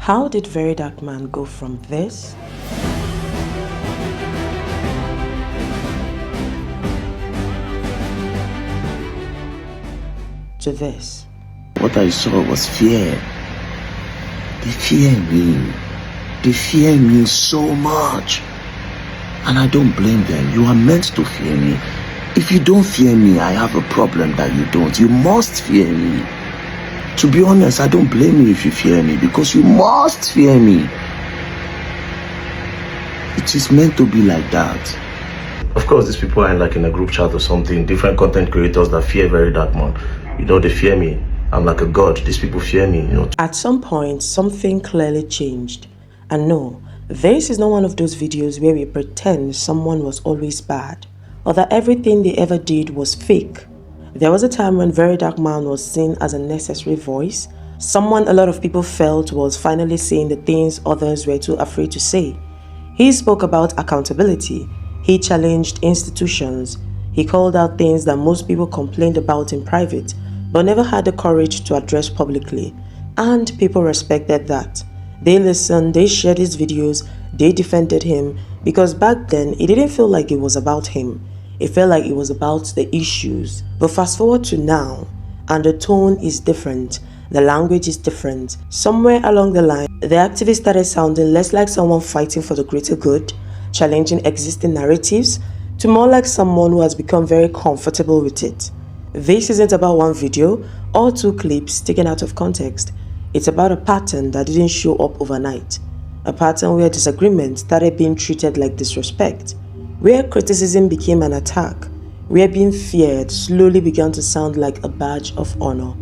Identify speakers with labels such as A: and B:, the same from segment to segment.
A: How did Very Dark Man go from this to this?
B: What I saw was fear. They fear me. They fear me so much. And I don't blame them. You are meant to fear me. If you don't fear me, I have a problem that you don't. You must fear me. To be honest, I don't blame you if you fear me, because you must fear me. It is meant to be like that. Of course, these people are like in a group chat or something, different content creators that fear Very Dark Man. You know, they fear me. I'm like a god. These people fear me, you know.
A: At some point, something clearly changed. And no, this is not one of those videos where we pretend someone was always bad, or that everything they ever did was fake. There was a time when Very Dark Man was seen as a necessary voice, someone a lot of people felt was finally saying the things others were too afraid to say. He spoke about accountability, he challenged institutions, he called out things that most people complained about in private, but never had the courage to address publicly, and people respected that. They listened, they shared his videos, they defended him, because back then it didn't feel like it was about him. It felt like it was about the issues. But fast forward to now, and the tone is different, the language is different. Somewhere along the line, the activist started sounding less like someone fighting for the greater good, challenging existing narratives, to more like someone who has become very comfortable with it. This isn't about one video or two clips taken out of context. It's about a pattern that didn't show up overnight. A pattern where disagreement started being treated like disrespect, where criticism became an attack, where being feared slowly began to sound like a badge of honor.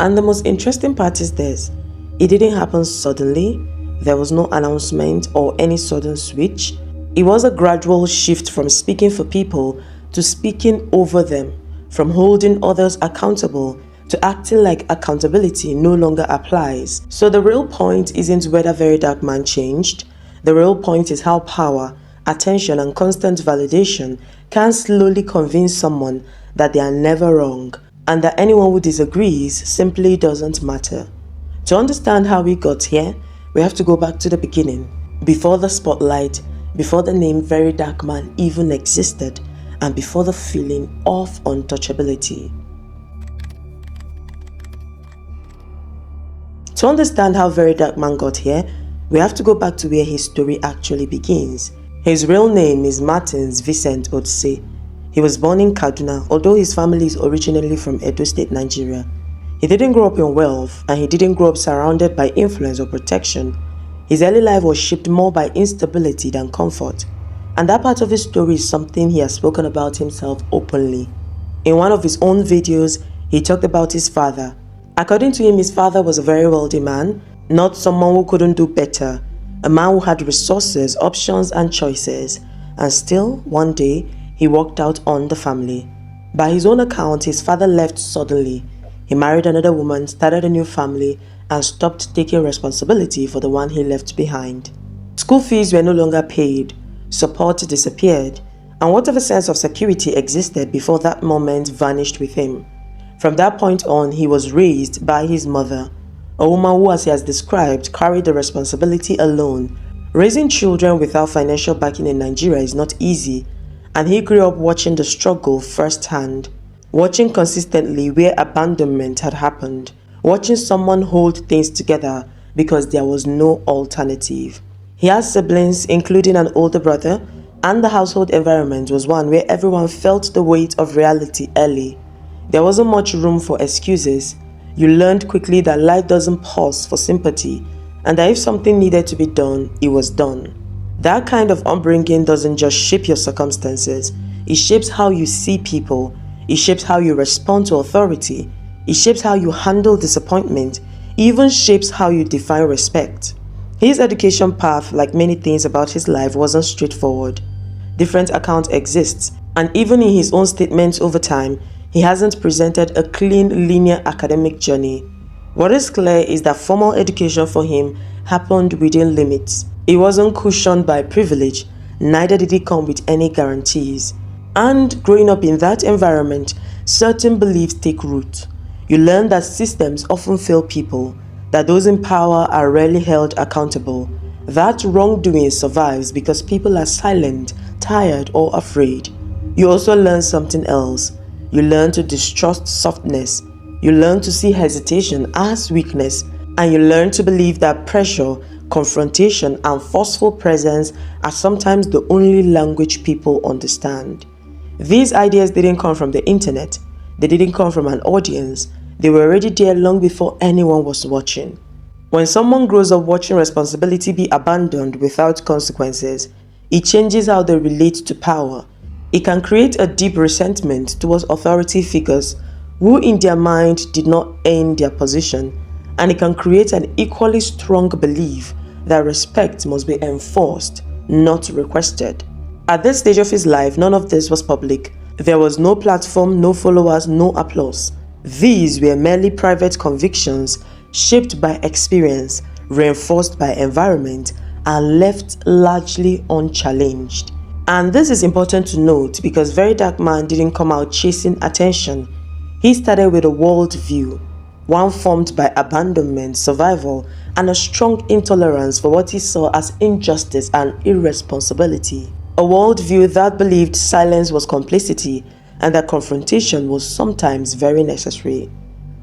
A: And the most interesting part is this: it didn't happen suddenly. There was no announcement or any sudden switch. It was a gradual shift from speaking for people to speaking over them, from holding others accountable to acting like accountability no longer applies. So the real point isn't whether Very Dark Man changed. The real point is how power, attention, and constant validation can slowly convince someone that they are never wrong, and that anyone who disagrees simply doesn't matter. To understand how we got here, we have to go back to the beginning, before the spotlight, before the name Very Dark Man even existed, and before the feeling of untouchability. To understand how Very Dark Man got here, we have to go back to where his story actually begins. His real name is Martins Vincent Otse. He was born in Kaduna, although his family is originally from Edo State, Nigeria. He didn't grow up in wealth, and he didn't grow up surrounded by influence or protection. His early life was shaped more by instability than comfort. And that part of his story is something he has spoken about himself openly. In one of his own videos, he talked about his father. According to him, his father was a very wealthy man, not someone who couldn't do better, a man who had resources, options, and choices, and still, one day, he walked out on the family. By his own account, his father left suddenly. He married another woman, started a new family, and stopped taking responsibility for the one he left behind. School fees were no longer paid, support disappeared, and whatever sense of security existed before that moment vanished with him. From that point on, he was raised by his mother, a woman who, as he has described, carried the responsibility alone. Raising children without financial backing in Nigeria is not easy, and he grew up watching the struggle firsthand, watching consistently where abandonment had happened, watching someone hold things together because there was no alternative. He has siblings, including an older brother, and the household environment was one where everyone felt the weight of reality early. There wasn't much room for excuses. You learned quickly that life doesn't pause for sympathy, and that if something needed to be done, it was done. That kind of upbringing doesn't just shape your circumstances, it shapes how you see people, it shapes how you respond to authority, it shapes how you handle disappointment, it even shapes how you define respect. His education path, like many things about his life, wasn't straightforward. Different accounts exist, and even in his own statements over time, he hasn't presented a clean, linear academic journey. What is clear is that formal education for him happened within limits. It wasn't cushioned by privilege, neither did it come with any guarantees. And growing up in that environment, certain beliefs take root. You learn that systems often fail people, that those in power are rarely held accountable, that wrongdoing survives because people are silent, tired, or afraid. You also learn something else. You learn to distrust softness. You learn to see hesitation as weakness. And you learn to believe that pressure, confrontation, and forceful presence are sometimes the only language people understand. These ideas didn't come from the internet. They didn't come from an audience. They were already there long before anyone was watching. When someone grows up watching responsibility be abandoned without consequences, it changes how they relate to power. It can create a deep resentment towards authority figures who in their mind did not earn their position, and it can create an equally strong belief that respect must be enforced, not requested. At this stage of his life, none of this was public. There was no platform, no followers, no applause. These were merely private convictions shaped by experience, reinforced by environment, and left largely unchallenged. And this is important to note because Very Dark Man didn't come out chasing attention. He started with a worldview, one formed by abandonment, survival, and a strong intolerance for what he saw as injustice and irresponsibility. A worldview that believed silence was complicity and that confrontation was sometimes very necessary.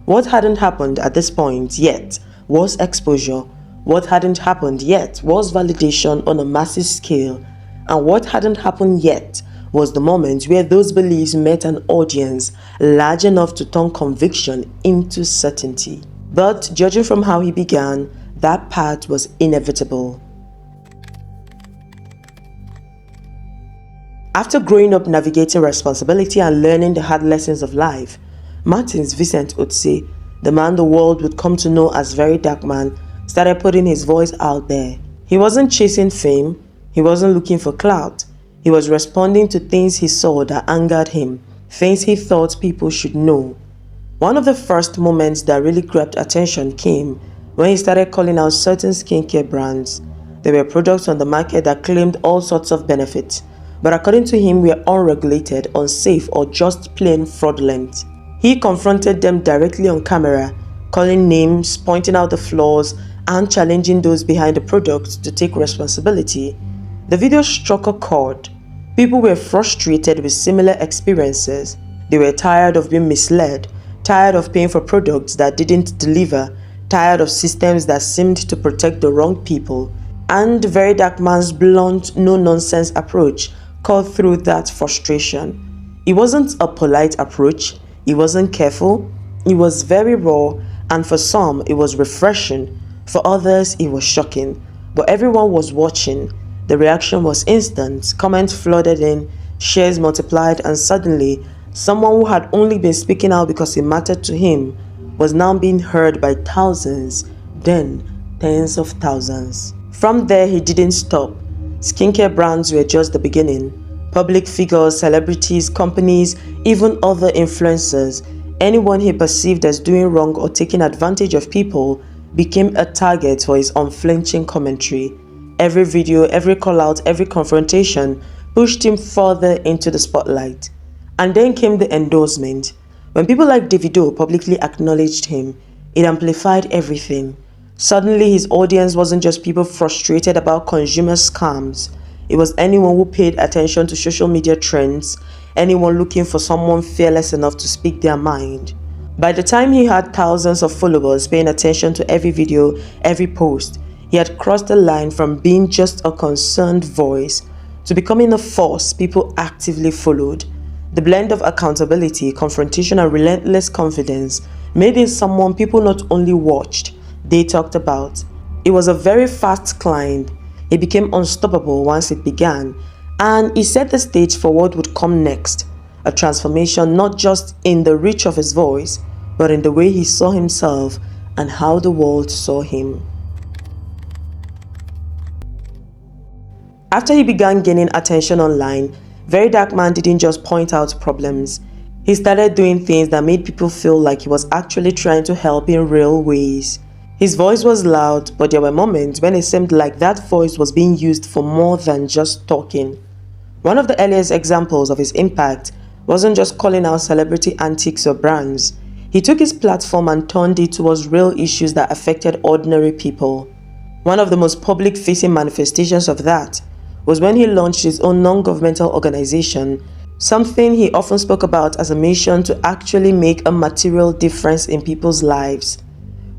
A: What hadn't happened at this point yet was exposure. What hadn't happened yet was validation on a massive scale. And what hadn't happened yet was the moment where those beliefs met an audience large enough to turn conviction into certainty. But judging from how he began, that path was inevitable. After growing up navigating responsibility and learning the hard lessons of life, Martins Vincent Otse, the man the world would come to know as Very Dark Man, started putting his voice out there. He wasn't chasing fame, he wasn't looking for clout. He was responding to things he saw that angered him, things he thought people should know. One of the first moments that really grabbed attention came when he started calling out certain skincare brands. There were products on the market that claimed all sorts of benefits, but according to him were unregulated, unsafe, or just plain fraudulent. He confronted them directly on camera, calling names, pointing out the flaws, and challenging those behind the products to take responsibility. The video struck a chord. People were frustrated with similar experiences. They were tired of being misled, tired of paying for products that didn't deliver, tired of systems that seemed to protect the wrong people. And Very Dark Man's blunt, no-nonsense approach cut through that frustration. It wasn't a polite approach, it wasn't careful, it was very raw, and for some it was refreshing, for others it was shocking. But everyone was watching. The reaction was instant, comments flooded in, shares multiplied, and suddenly, someone who had only been speaking out because it mattered to him was now being heard by thousands, then tens of thousands. From there, he didn't stop. Skincare brands were just the beginning. Public figures, celebrities, companies, even other influencers, anyone he perceived as doing wrong or taking advantage of people became a target for his unflinching commentary. Every video, every call-out, every confrontation pushed him further into the spotlight. And then came the endorsement. When people like Davido publicly acknowledged him, it amplified everything. Suddenly, his audience wasn't just people frustrated about consumer scams. It was anyone who paid attention to social media trends, anyone looking for someone fearless enough to speak their mind. By the time he had thousands of followers paying attention to every video, every post, he had crossed the line from being just a concerned voice to becoming a force people actively followed. The blend of accountability, confrontation, and relentless confidence made him someone people not only watched, they talked about. It was a very fast climb. It became unstoppable once it began, and it set the stage for what would come next. A transformation not just in the reach of his voice, but in the way he saw himself and how the world saw him. After he began gaining attention online, Very Dark Man didn't just point out problems. He started doing things that made people feel like he was actually trying to help in real ways. His voice was loud, but there were moments when it seemed like that voice was being used for more than just talking. One of the earliest examples of his impact wasn't just calling out celebrity antics or brands. He took his platform and turned it towards real issues that affected ordinary people. One of the most public-facing manifestations of that was when he launched his own non-governmental organization, something he often spoke about as a mission to actually make a material difference in people's lives.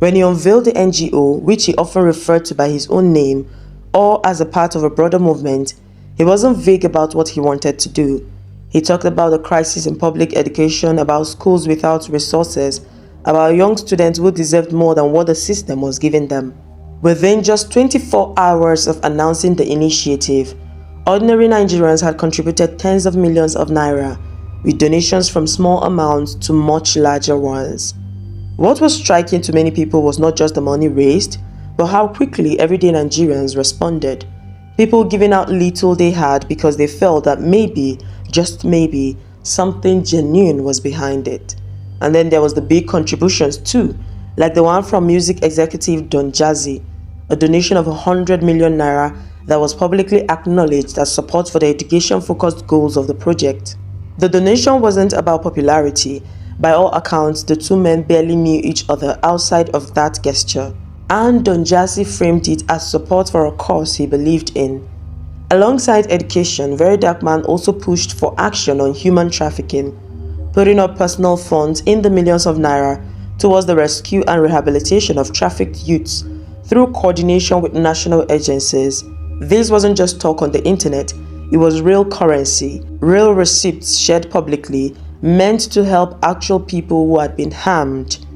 A: When he unveiled the NGO, which he often referred to by his own name or as a part of a broader movement, he wasn't vague about what he wanted to do. He talked about the crisis in public education, about schools without resources, about young students who deserved more than what the system was giving them. Within just 24 hours of announcing the initiative, ordinary Nigerians had contributed tens of millions of naira, with donations from small amounts to much larger ones. What was striking to many people was not just the money raised, but how quickly everyday Nigerians responded. People giving out little they had because they felt that maybe, just maybe, something genuine was behind it. And then there was the big contributions too, like the one from music executive Don Jazzy, a donation of 100 million naira that was publicly acknowledged as support for the education-focused goals of the project. The donation wasn't about popularity. By all accounts, the two men barely knew each other outside of that gesture, and Don Jazzy framed it as support for a cause he believed in. Alongside education, Very Dark Man also pushed for action on human trafficking, putting up personal funds in the millions of naira towards the rescue and rehabilitation of trafficked youths through coordination with national agencies. This wasn't just talk on the internet, it was real currency, real receipts shared publicly, meant to help actual people who had been harmed.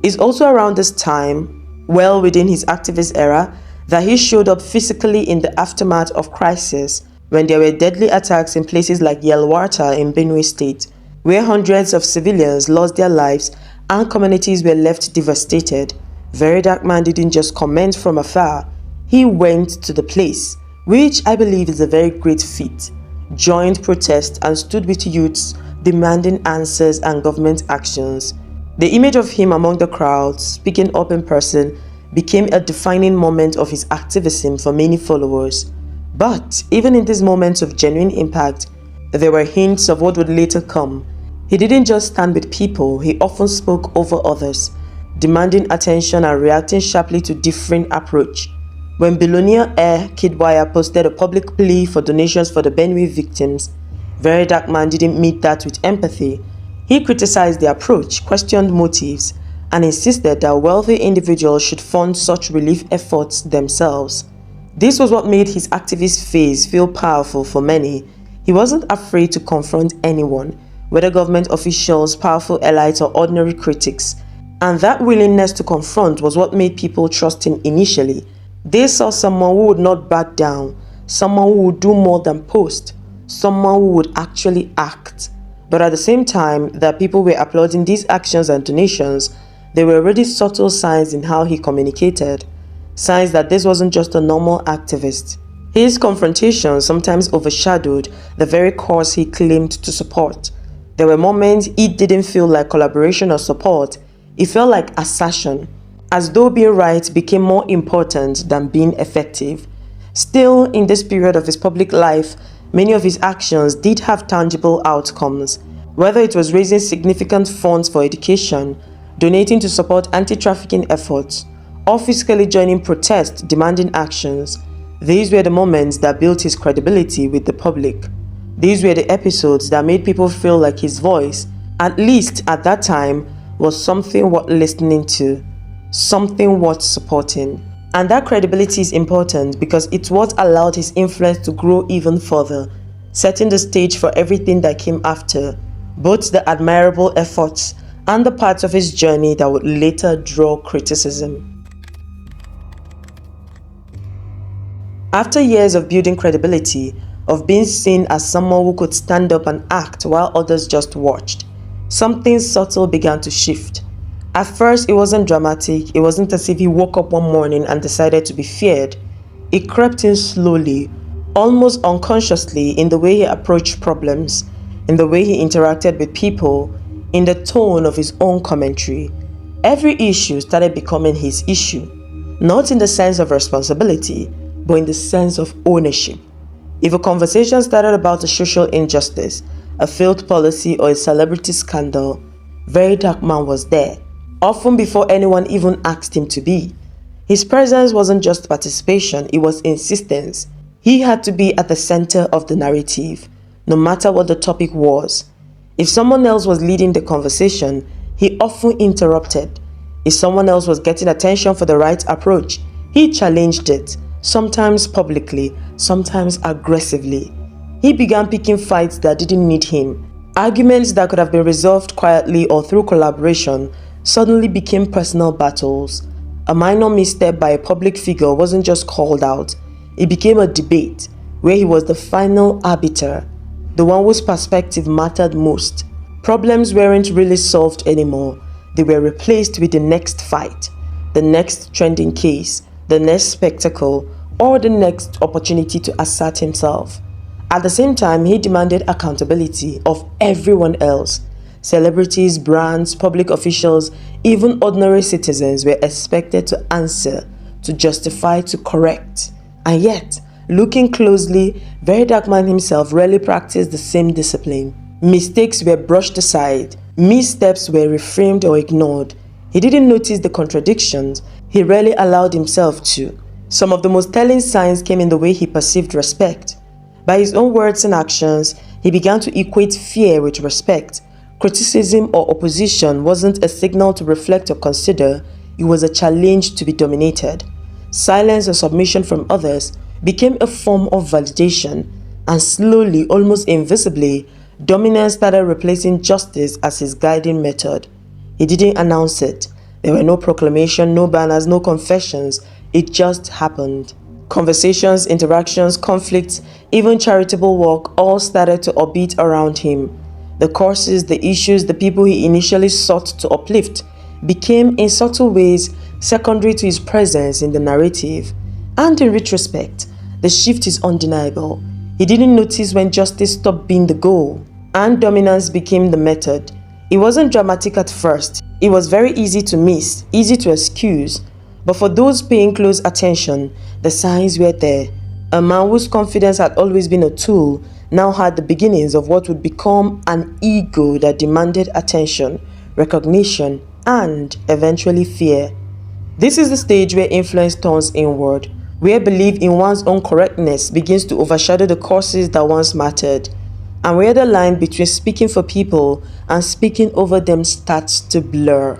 A: It's also around this time, well within his activist era, that he showed up physically in the aftermath of crisis when there were deadly attacks in places like Yelwarta in Benue State, where hundreds of civilians lost their lives and communities were left devastated. Very Dark Man didn't just comment from afar, he went to the place, which I believe is a very great feat, joined protests and stood with youths demanding answers and government actions. The image of him among the crowds, speaking up in person, became a defining moment of his activism for many followers. But even in these moments of genuine impact, there were hints of what would later come. He didn't just stand with people, he often spoke over others, demanding attention and reacting sharply to differing approach. When billionaire heir Kidwaya posted a public plea for donations for the Benue victims, Very Dark Man didn't meet that with empathy. He criticized the approach, questioned motives, and insisted that wealthy individuals should fund such relief efforts themselves. This was what made his activist phase feel powerful for many. He wasn't afraid to confront anyone, whether government officials, powerful elites, or ordinary critics. And that willingness to confront was what made people trust him initially. They saw someone who would not back down, someone who would do more than post, someone who would actually act. But at the same time that people were applauding these actions and donations, there were already subtle signs in how he communicated, signs that this wasn't just a normal activist. His confrontations sometimes overshadowed the very cause he claimed to support. There were moments it didn't feel like collaboration or support, it felt like assertion, as though being right became more important than being effective. Still, in this period of his public life, many of his actions did have tangible outcomes, whether it was raising significant funds for education, donating to support anti-trafficking efforts, or physically joining protests demanding actions. These were the moments that built his credibility with the public. These were the episodes that made people feel like his voice, at least at that time, was something worth listening to, something worth supporting. And that credibility is important because it's what allowed his influence to grow even further, setting the stage for everything that came after, both the admirable efforts and the parts of his journey that would later draw criticism. After years of building credibility, of being seen as someone who could stand up and act while others just watched, something subtle began to shift. At first, it wasn't dramatic. It wasn't as if he woke up one morning and decided to be feared. It crept in slowly, almost unconsciously, in the way he approached problems, in the way he interacted with people, in the tone of his own commentary. Every issue started becoming his issue, not in the sense of responsibility, but in the sense of ownership. If a conversation started about a social injustice, a failed policy, or a celebrity scandal, Very Dark Man was there, often before anyone even asked him to be. His presence wasn't just participation, it was insistence. He had to be at the center of the narrative, no matter what the topic was. If someone else was leading the conversation, he often interrupted. If someone else was getting attention for the right approach, he challenged it, sometimes publicly, sometimes aggressively. He began picking fights that didn't need him. Arguments that could have been resolved quietly or through collaboration suddenly became personal battles. A minor misstep by a public figure wasn't just called out, it became a debate where he was the final arbiter, the one whose perspective mattered most. Problems weren't really solved anymore, they were replaced with the next fight, the next trending case, the next spectacle, or the next opportunity to assert himself. At the same time, he demanded accountability of everyone else. Celebrities, brands, public officials, even ordinary citizens were expected to answer, to justify, to correct. And yet, looking closely, Very Dark Man himself rarely practiced the same discipline. Mistakes were brushed aside, missteps were reframed or ignored. He didn't notice the contradictions, he rarely allowed himself to. Some of the most telling signs came in the way he perceived respect. By his own words and actions, he began to equate fear with respect. Criticism or opposition wasn't a signal to reflect or consider, it was a challenge to be dominated. Silence or submission from others became a form of validation, and slowly, almost invisibly, dominance started replacing justice as his guiding method. He didn't announce it. There were no proclamation, no banners, no confessions. It just happened. Conversations, interactions, conflicts, even charitable work all started to orbit around him. The causes, the issues, the people he initially sought to uplift became in subtle ways secondary to his presence in the narrative. And in retrospect, the shift is undeniable. He didn't notice when justice stopped being the goal and dominance became the method. It wasn't dramatic at first. It was very easy to miss, easy to excuse. But for those paying close attention, the signs were there. A man whose confidence had always been a tool now had the beginnings of what would become an ego that demanded attention, recognition, and eventually fear. This is the stage where influence turns inward, where belief in one's own correctness begins to overshadow the causes that once mattered, and where the line between speaking for people and speaking over them starts to blur.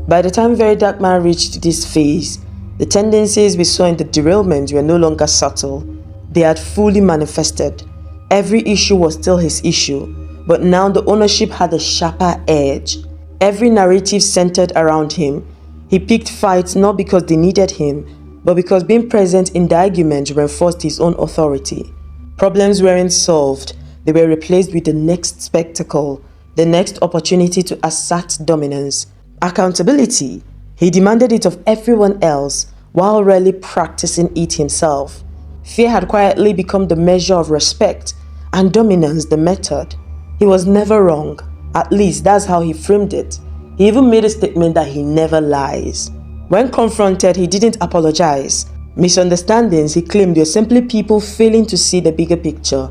A: By the time Very Dark Man reached this phase, the tendencies we saw in the derailment were no longer subtle. They had fully manifested. Every issue was still his issue, but now the ownership had a sharper edge. Every narrative centered around him. He picked fights not because they needed him, but because being present in the argument reinforced his own authority. Problems weren't solved, they were replaced with the next spectacle, the next opportunity to assert dominance. Accountability. He demanded it of everyone else while rarely practicing it himself. Fear had quietly become the measure of respect and dominance the method. He was never wrong, at least that's how he framed it. He even made a statement that he never lies. When confronted, he didn't apologize. Misunderstandings, he claimed, were simply people failing to see the bigger picture.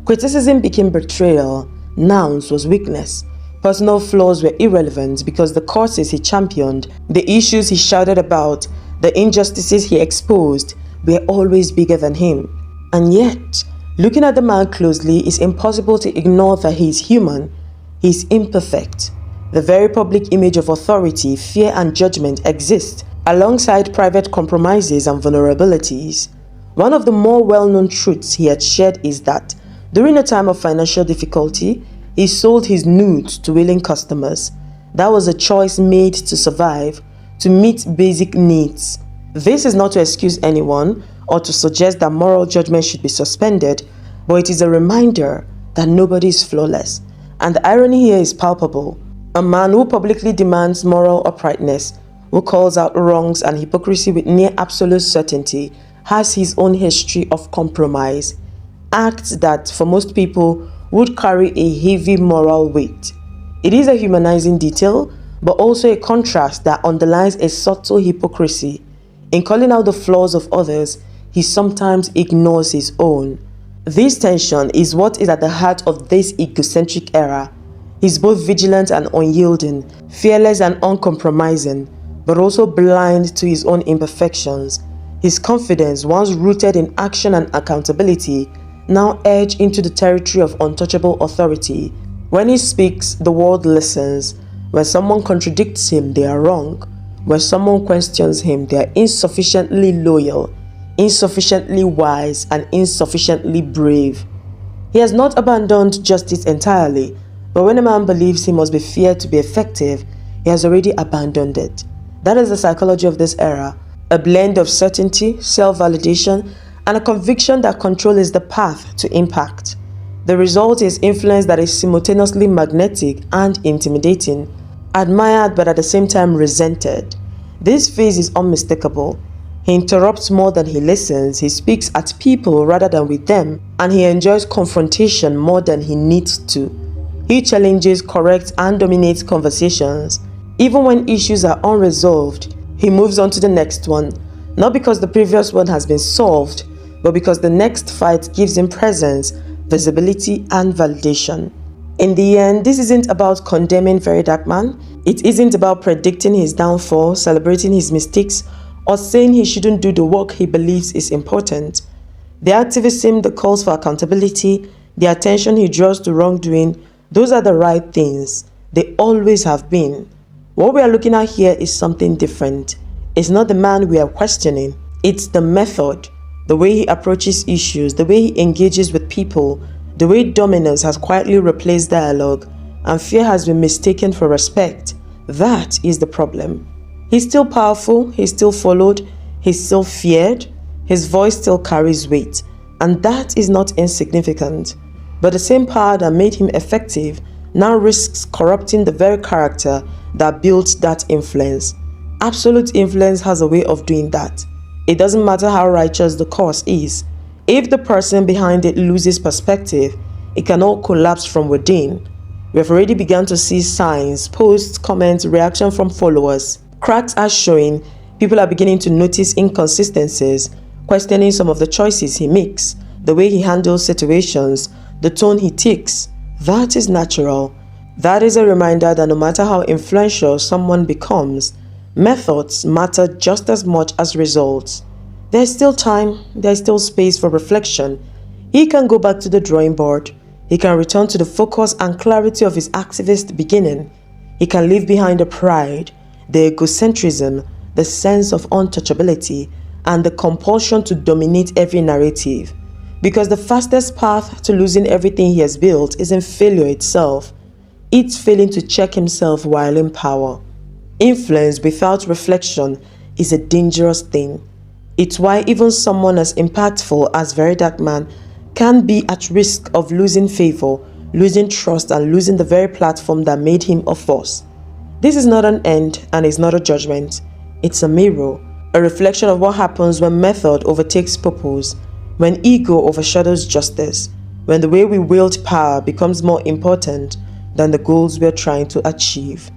A: Criticism became betrayal. Nouns was weakness. Personal flaws were irrelevant because the causes he championed, the issues he shouted about, the injustices he exposed were always bigger than him. And yet, looking at the man closely, it's impossible to ignore that he is human, he is imperfect. The very public image of authority, fear and judgment exist alongside private compromises and vulnerabilities. One of the more well-known truths he had shared is that during a time of financial difficulty, he sold his nudes to willing customers. That was a choice made to survive, to meet basic needs. This is not to excuse anyone or to suggest that moral judgment should be suspended, but it is a reminder that nobody is flawless. And the irony here is palpable. A man who publicly demands moral uprightness, who calls out wrongs and hypocrisy with near absolute certainty, has his own history of compromise, acts that, for most people, would carry a heavy moral weight. It is a humanizing detail, but also a contrast that underlines a subtle hypocrisy. In calling out the flaws of others, he sometimes ignores his own. This tension is what is at the heart of this egocentric era. He's both vigilant and unyielding, fearless and uncompromising, but also blind to his own imperfections. His confidence, once rooted in action and accountability, now edged into the territory of untouchable authority. When he speaks, the world listens. When someone contradicts him, they are wrong. When someone questions him, they are insufficiently loyal, insufficiently wise, and insufficiently brave. He has not abandoned justice entirely, but when a man believes he must be feared to be effective, he has already abandoned it. That is the psychology of this era, a blend of certainty, self-validation, and a conviction that control is the path to impact. The result is influence that is simultaneously magnetic and intimidating, admired but at the same time resented. This phase is unmistakable. He interrupts more than he listens, he speaks at people rather than with them, and he enjoys confrontation more than he needs to. He challenges, corrects, and dominates conversations. Even when issues are unresolved, he moves on to the next one, not because the previous one has been solved, but because the next fight gives him presence, visibility, and validation. In the end, this isn't about condemning Very Dark Man. It isn't about predicting his downfall, celebrating his mistakes, or saying he shouldn't do the work he believes is important. The activism, the calls for accountability, the attention he draws to wrongdoing, those are the right things. They always have been. What we are looking at here is something different. It's not the man we are questioning. It's the method, the way he approaches issues, the way he engages with people, the way dominance has quietly replaced dialogue, and fear has been mistaken for respect. That is the problem. He's still powerful, he's still followed, he's still feared, his voice still carries weight, and that is not insignificant. But the same power that made him effective now risks corrupting the very character that built that influence. Absolute influence has a way of doing that. It doesn't matter how righteous the cause is. If the person behind it loses perspective, it can all collapse from within. We have already begun to see signs, posts, comments, reaction from followers. Cracks are showing, people are beginning to notice inconsistencies, questioning some of the choices he makes, the way he handles situations, the tone he takes. That is natural. That is a reminder that no matter how influential someone becomes, methods matter just as much as results. There's still time, there's still space for reflection. He can go back to the drawing board. He can return to the focus and clarity of his activist beginning. He can leave behind the pride, the egocentrism, the sense of untouchability, and the compulsion to dominate every narrative. Because the fastest path to losing everything he has built isn't failure itself. It's failing to check himself while in power. Influence without reflection is a dangerous thing. It's why even someone as impactful as Very Dark Man can be at risk of losing favor, losing trust, and losing the very platform that made him a force. This is not an end and is not a judgment. It's a mirror, a reflection of what happens when method overtakes purpose, when ego overshadows justice, when the way we wield power becomes more important than the goals we're trying to achieve.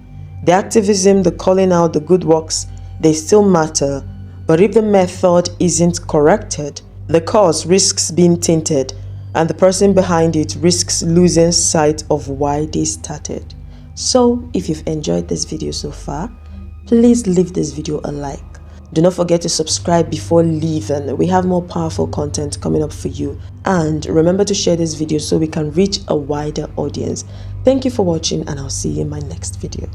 A: The activism, the calling out, the good works, they still matter, but if the method isn't corrected, the cause risks being tainted, and the person behind it risks losing sight of why they started. So, if you've enjoyed this video so far, please leave this video a like. Do not forget to subscribe before leaving. We have more powerful content coming up for you. And remember to share this video so we can reach a wider audience. Thank you for watching, and I'll see you in my next video.